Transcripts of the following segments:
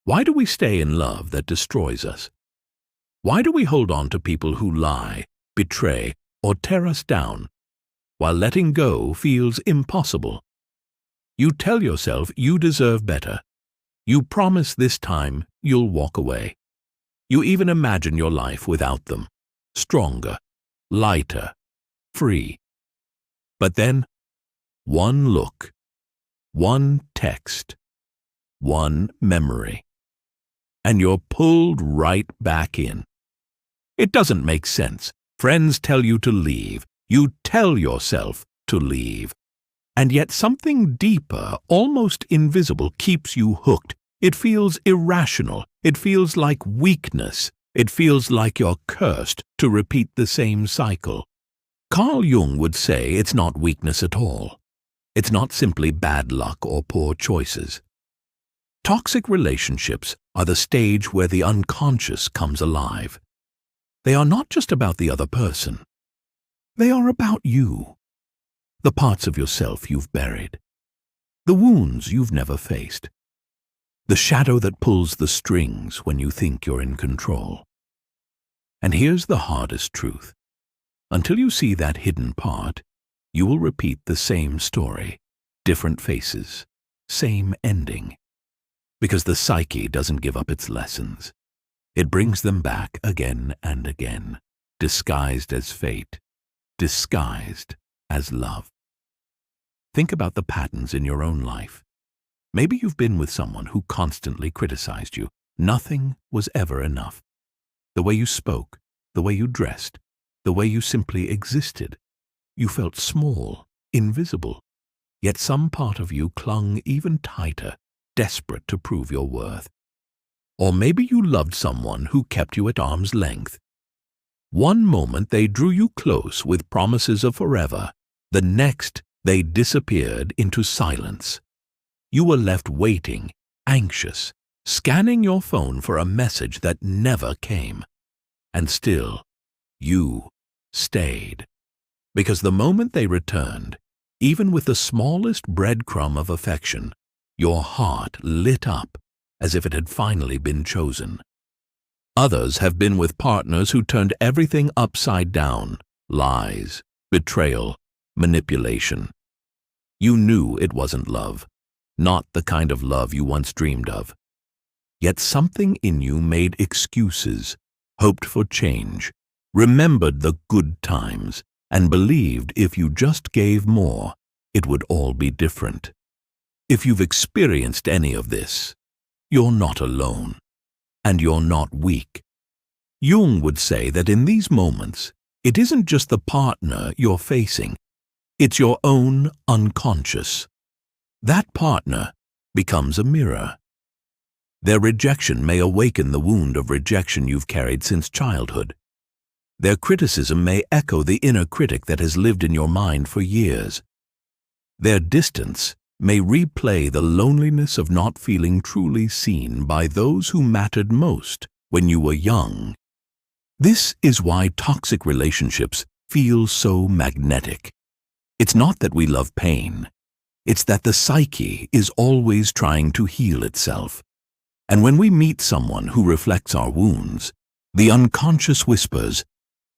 Why do we stay in love that destroys us? Why do we hold on to people who lie, betray, or tear us down, while letting go feels impossible? You tell yourself you deserve better. You promise this time you'll walk away. You even imagine your life without them, stronger, lighter, free. But then, one look, one text, one memory, and you're pulled right back in. It doesn't make sense. Friends tell you to leave. You tell yourself to leave. And yet something deeper, almost invisible, keeps you hooked. It feels irrational. It feels like weakness. It feels like you're cursed to repeat the same cycle. Carl Jung would say it's not weakness at all. It's not simply bad luck or poor choices. Toxic relationships are the stage where the unconscious comes alive. They are not just about the other person. They are about you. The parts of yourself you've buried. The wounds you've never faced. The shadow that pulls the strings when you think you're in control. And here's the hardest truth. Until you see that hidden part, you will repeat the same story, different faces, same ending. Because the psyche doesn't give up its lessons. It brings them back again and again, disguised as fate, disguised as love. Think about the patterns in your own life. Maybe you've been with someone who constantly criticized you. Nothing was ever enough. The way you spoke, the way you dressed, the way you simply existed. You felt small, invisible. Yet some part of you clung even tighter, desperate to prove your worth. Or maybe you loved someone who kept you at arm's length. One moment they drew you close with promises of forever. The next they disappeared into silence. You were left waiting, anxious, scanning your phone for a message that never came. And still, you stayed. Because the moment they returned, even with the smallest breadcrumb of affection, your heart lit up as if it had finally been chosen. Others have been with partners who turned everything upside down, lies, betrayal, manipulation. You knew it wasn't love, not the kind of love you once dreamed of. Yet something in you made excuses, hoped for change, remembered the good times, and believed if you just gave more, it would all be different. If you've experienced any of this, you're not alone, and you're not weak. Jung would say that in these moments, it isn't just the partner you're facing, it's your own unconscious. That partner becomes a mirror. Their rejection may awaken the wound of rejection you've carried since childhood. Their criticism may echo the inner critic that has lived in your mind for years. Their distance may replay the loneliness of not feeling truly seen by those who mattered most when you were young. This is why toxic relationships feel so magnetic. It's not that we love pain. It's that the psyche is always trying to heal itself. And when we meet someone who reflects our wounds, the unconscious whispers,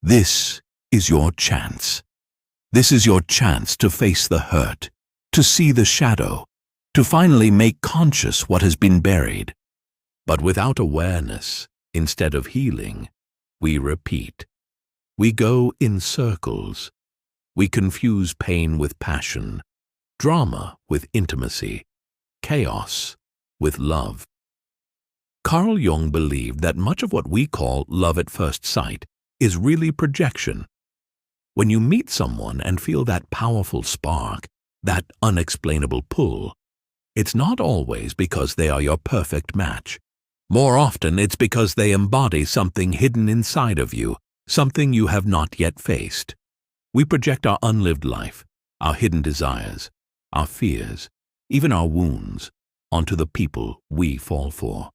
"This is your chance. This is your chance to face the hurt, to see the shadow, to finally make conscious what has been buried." But without awareness, instead of healing, we repeat. We go in circles. We confuse pain with passion, drama with intimacy, chaos with love. Carl Jung believed that much of what we call love at first sight is really projection. When you meet someone and feel that powerful spark, that unexplainable pull, it's not always because they are your perfect match. More often, it's because they embody something hidden inside of you, something you have not yet faced. We project our unlived life, our hidden desires, our fears, even our wounds, onto the people we fall for.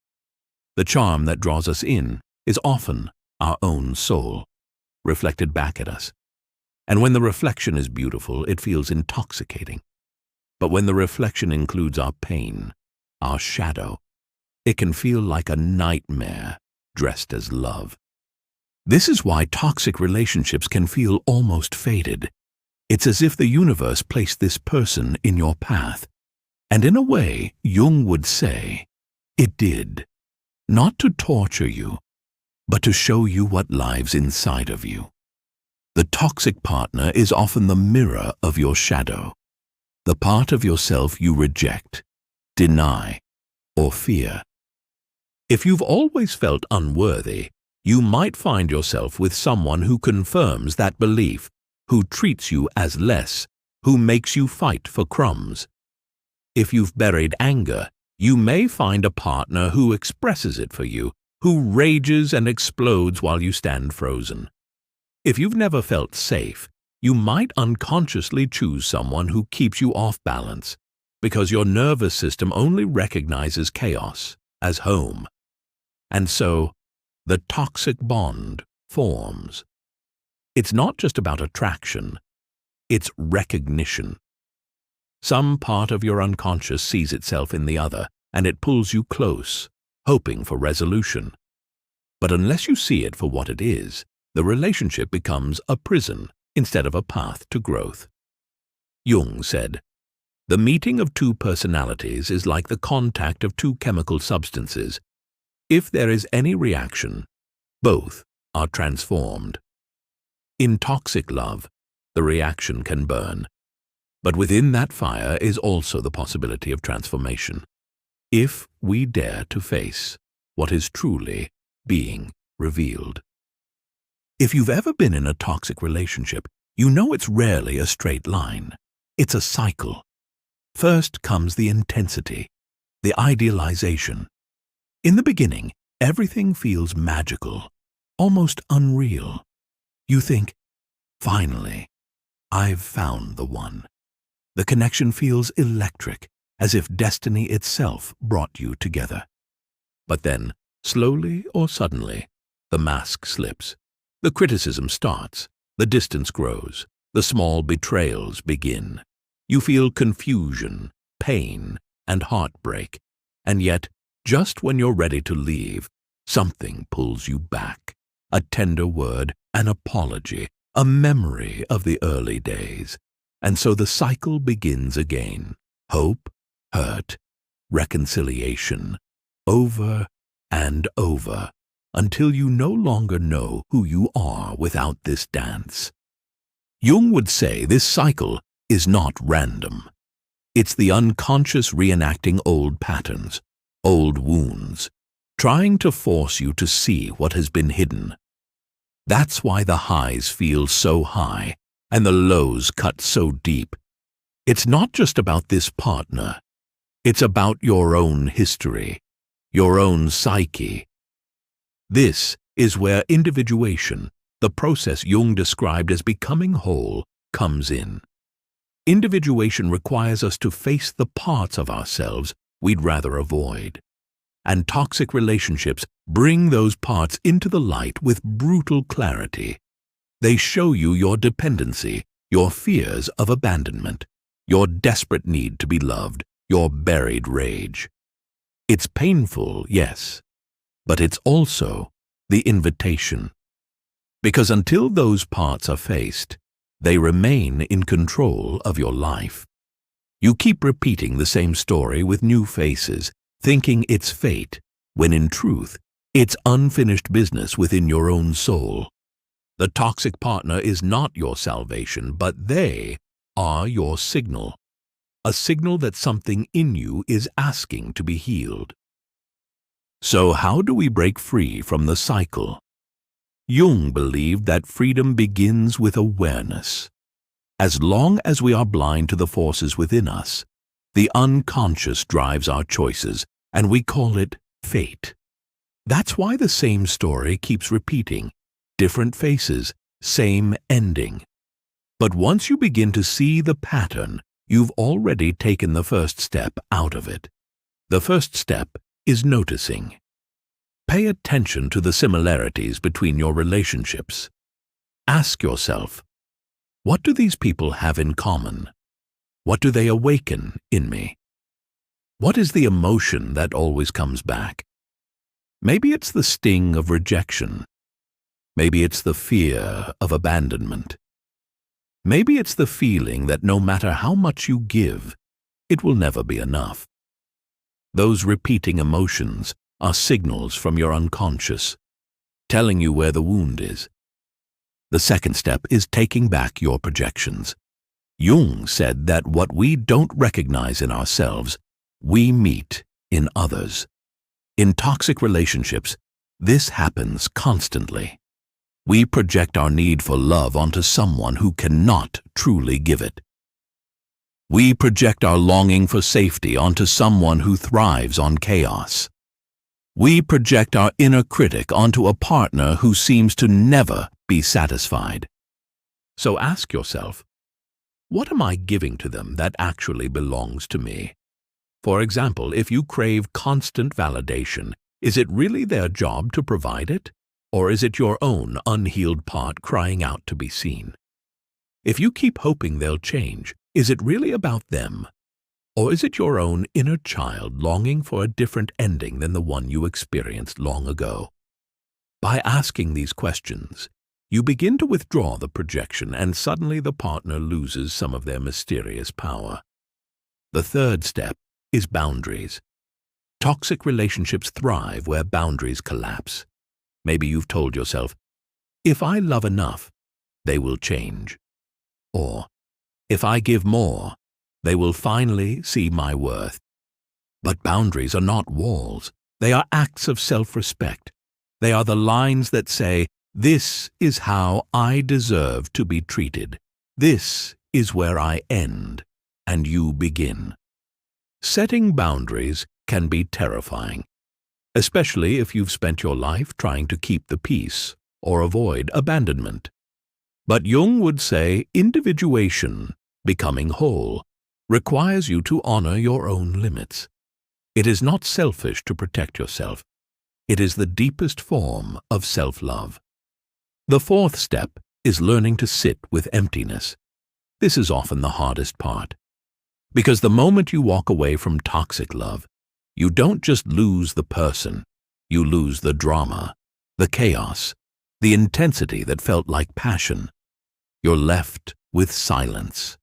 The charm that draws us in is often our own soul, reflected back at us. And when the reflection is beautiful, it feels intoxicating. But when the reflection includes our pain, our shadow, It can feel like a nightmare dressed as love. This is why toxic relationships can feel almost fated. It's as if the universe placed this person in your path. And in a way, Jung would say, it did. Not to torture you, but to show you what lives inside of you. The toxic partner is often the mirror of your shadow, the part of yourself you reject, deny, or fear. If you've always felt unworthy, you might find yourself with someone who confirms that belief, who treats you as less, who makes you fight for crumbs. If you've buried anger, you may find a partner who expresses it for you, who rages and explodes while you stand frozen. If you've never felt safe, you might unconsciously choose someone who keeps you off balance, because your nervous system only recognizes chaos as home. And so, the toxic bond forms. It's not just about attraction, it's recognition. Some part of your unconscious sees itself in the other, and it pulls you close, hoping for resolution. But unless you see it for what it is, the relationship becomes a prison instead of a path to growth. Jung said, "The meeting of two personalities is like the contact of two chemical substances. If there is any reaction, both are transformed." In toxic love, the reaction can burn. But within that fire is also the possibility of transformation, if we dare to face what is truly being revealed. If you've ever been in a toxic relationship, you know it's rarely a straight line. It's a cycle. First comes the intensity, the idealization. In the beginning, everything feels magical, almost unreal. You think, finally, I've found the one. The connection feels electric, as if destiny itself brought you together. But then, slowly or suddenly, the mask slips. The criticism starts, the distance grows, the small betrayals begin. You feel confusion, pain, and heartbreak. And yet, just when you're ready to leave, something pulls you back. A tender word, an apology, a memory of the early days. And so the cycle begins again. Hope, hurt, reconciliation, over and over, until you no longer know who you are without this dance. Jung would say this cycle is not random. It's the unconscious reenacting old patterns, old wounds, trying to force you to see what has been hidden. That's why the highs feel so high and the lows cut so deep. It's not just about this partner. It's about your own history, your own psyche. This is where individuation, the process Jung described as becoming whole, comes in. Individuation requires us to face the parts of ourselves we'd rather avoid. And toxic relationships bring those parts into the light with brutal clarity. They show you your dependency, your fears of abandonment, your desperate need to be loved, your buried rage. It's painful, yes, but it's also the invitation. Because until those parts are faced, they remain in control of your life. You keep repeating the same story with new faces, thinking it's fate, when in truth, it's unfinished business within your own soul. The toxic partner is not your salvation, but they are your signal. A signal that something in you is asking to be healed. So how do we break free from the cycle? Jung believed that freedom begins with awareness. As long as we are blind to the forces within us, the unconscious drives our choices, and we call it fate. That's why the same story keeps repeating, different faces, same ending. But once you begin to see the pattern, you've already taken the first step out of it. The first step is noticing. Pay attention to the similarities between your relationships. Ask yourself, what do these people have in common? What do they awaken in me? What is the emotion that always comes back? Maybe it's the sting of rejection. Maybe it's the fear of abandonment. Maybe it's the feeling that no matter how much you give, it will never be enough. Those repeating emotions are signals from your unconscious, telling you where the wound is. The second step is taking back your projections. Jung said that what we don't recognize in ourselves, we meet in others. In toxic relationships, this happens constantly. We project our need for love onto someone who cannot truly give it. We project our longing for safety onto someone who thrives on chaos. We project our inner critic onto a partner who seems to never be satisfied. So ask yourself, what am I giving to them that actually belongs to me? For example, if you crave constant validation, is it really their job to provide it? Or is it your own unhealed part crying out to be seen? If you keep hoping they'll change, is it really about them? Or is it your own inner child longing for a different ending than the one you experienced long ago? By asking these questions, you begin to withdraw the projection, and suddenly the partner loses some of their mysterious power. The third step is boundaries. Toxic relationships thrive where boundaries collapse. Maybe you've told yourself, if I love enough, they will change. Or, if I give more, they will finally see my worth. But boundaries are not walls. They are acts of self-respect. They are the lines that say, this is how I deserve to be treated. This is where I end, and you begin. Setting boundaries can be terrifying, especially if you've spent your life trying to keep the peace or avoid abandonment. But Jung would say individuation, becoming whole, requires you to honor your own limits. It is not selfish to protect yourself. It is the deepest form of self-love. The fourth step is learning to sit with emptiness. This is often the hardest part. Because the moment you walk away from toxic love, you don't just lose the person, you lose the drama, the chaos, the intensity that felt like passion. You're left with silence.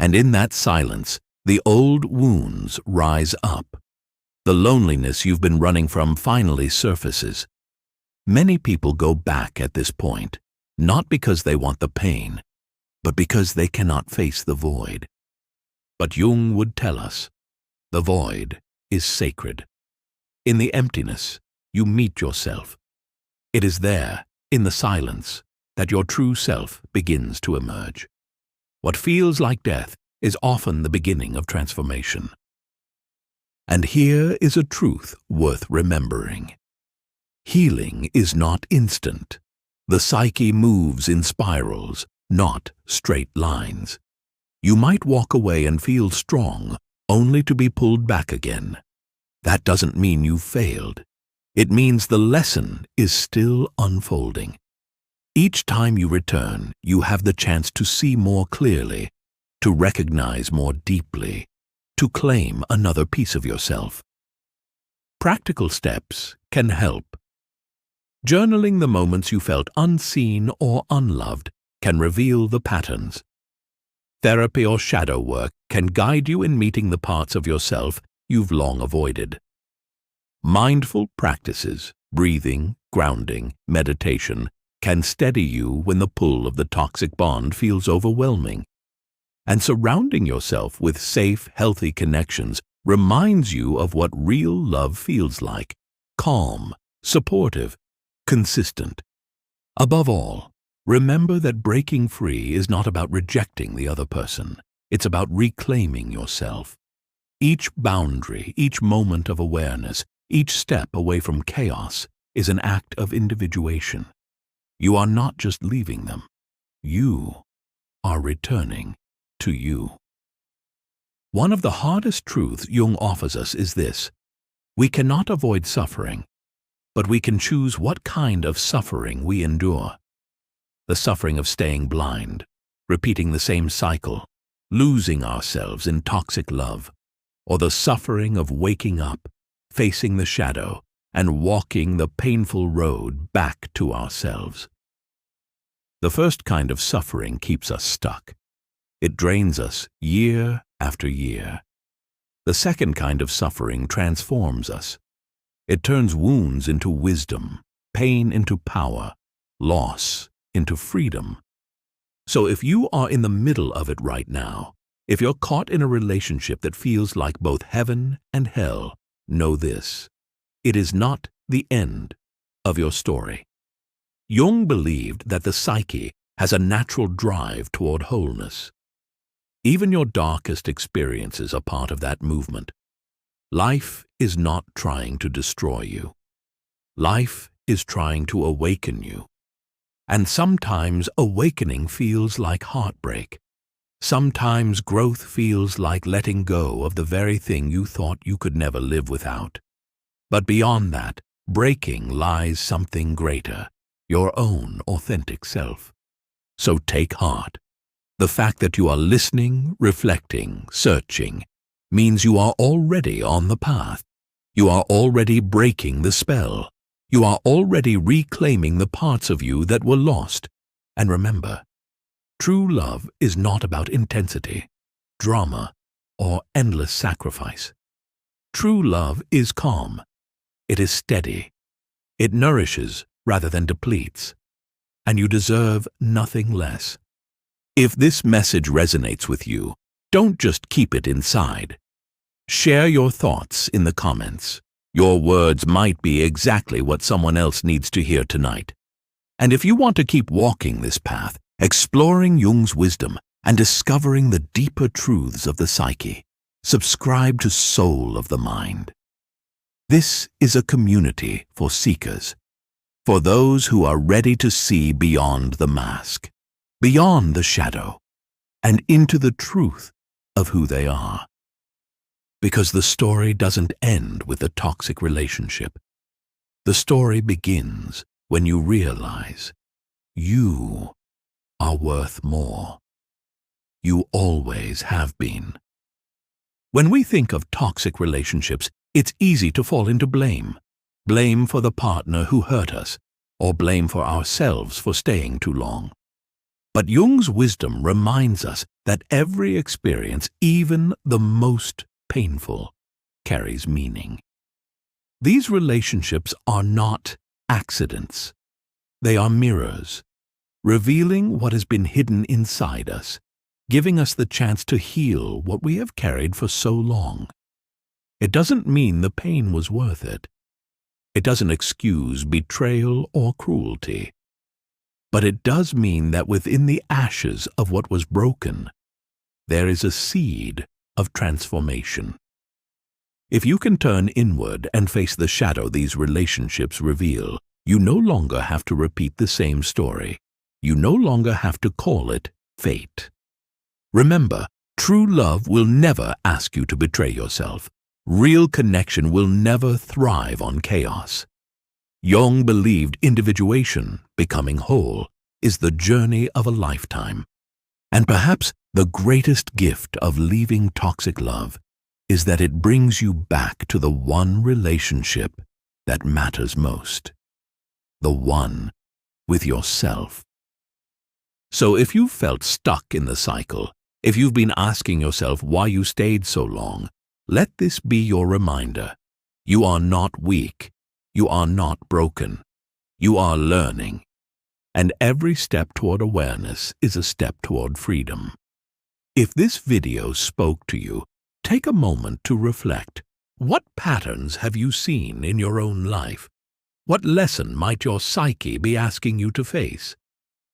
And in that silence, the old wounds rise up. The loneliness you've been running from finally surfaces. Many people go back at this point, not because they want the pain, but because they cannot face the void. But Jung would tell us, the void is sacred. In the emptiness, you meet yourself. It is there, in the silence, that your true self begins to emerge. What feels like death is often the beginning of transformation. And here is a truth worth remembering. Healing is not instant. The psyche moves in spirals, not straight lines. You might walk away and feel strong, only to be pulled back again. That doesn't mean you've failed. It means the lesson is still unfolding. Each time you return, you have the chance to see more clearly, to recognize more deeply, to claim another piece of yourself. Practical steps can help. Journaling the moments you felt unseen or unloved can reveal the patterns. Therapy or shadow work can guide you in meeting the parts of yourself you've long avoided. Mindful practices, breathing, grounding, meditation, can steady you when the pull of the toxic bond feels overwhelming. And surrounding yourself with safe, healthy connections reminds you of what real love feels like: calm, supportive, consistent. Above all, remember that breaking free is not about rejecting the other person. It's about reclaiming yourself. Each boundary, each moment of awareness, each step away from chaos is an act of individuation. You are not just leaving them. You are returning to you. One of the hardest truths Jung offers us is this: we cannot avoid suffering, but we can choose what kind of suffering we endure. The suffering of staying blind, repeating the same cycle, losing ourselves in toxic love, or the suffering of waking up, facing the shadow, and walking the painful road back to ourselves. The first kind of suffering keeps us stuck. It drains us year after year. The second kind of suffering transforms us. It turns wounds into wisdom, pain into power, loss into freedom. So if you are in the middle of it right now, if you're caught in a relationship that feels like both heaven and hell, know this: it is not the end of your story. Jung believed that the psyche has a natural drive toward wholeness. Even your darkest experiences are part of that movement. Life is not trying to destroy you. Life is trying to awaken you. And sometimes awakening feels like heartbreak. Sometimes growth feels like letting go of the very thing you thought you could never live without. But beyond that, breaking lies something greater, your own authentic self. So take heart. The fact that you are listening, reflecting, searching, means you are already on the path. You are already breaking the spell. You are already reclaiming the parts of you that were lost. And remember, true love is not about intensity, drama, or endless sacrifice. True love is calm. It is steady. It nourishes rather than depletes. And you deserve nothing less. If this message resonates with you, don't just keep it inside. Share your thoughts in the comments. Your words might be exactly what someone else needs to hear tonight. And if you want to keep walking this path, exploring Jung's wisdom and discovering the deeper truths of the psyche, subscribe to Soul of the Mind. This is a community for seekers, for those who are ready to see beyond the mask, beyond the shadow, and into the truth of who they are. Because the story doesn't end with a toxic relationship. The story begins when you realize you are worth more. You always have been. When we think of toxic relationships, it's easy to fall into blame. Blame for the partner who hurt us, or blame for ourselves for staying too long. But Jung's wisdom reminds us that every experience, even the most painful, carries meaning. These relationships are not accidents. They are mirrors, revealing what has been hidden inside us, giving us the chance to heal what we have carried for so long. It doesn't mean the pain was worth it. It doesn't excuse betrayal or cruelty. But it does mean that within the ashes of what was broken, there is a seed of transformation. If you can turn inward and face the shadow these relationships reveal, you no longer have to repeat the same story. You no longer have to call it fate. Remember, true love will never ask you to betray yourself. Real connection will never thrive on chaos. Jung believed individuation, becoming whole, is the journey of a lifetime. And perhaps the greatest gift of leaving toxic love is that it brings you back to the one relationship that matters most. The one with yourself. So if you've felt stuck in the cycle, if you've been asking yourself why you stayed so long, let this be your reminder. You are not weak. You are not broken. You are learning. And every step toward awareness is a step toward freedom. If this video spoke to you, take a moment to reflect. What patterns have you seen in your own life? What lesson might your psyche be asking you to face?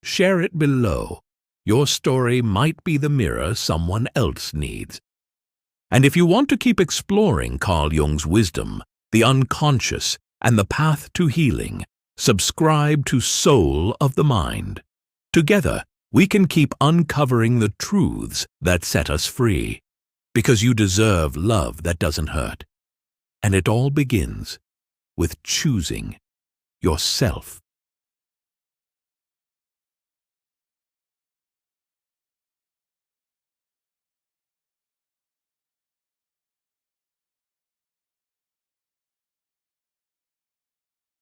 Share it below. Your story might be the mirror someone else needs. And if you want to keep exploring Carl Jung's wisdom, the unconscious, and the path to healing, subscribe to Soul of the Mind. Together, we can keep uncovering the truths that set us free, because you deserve love that doesn't hurt. And it all begins with choosing yourself.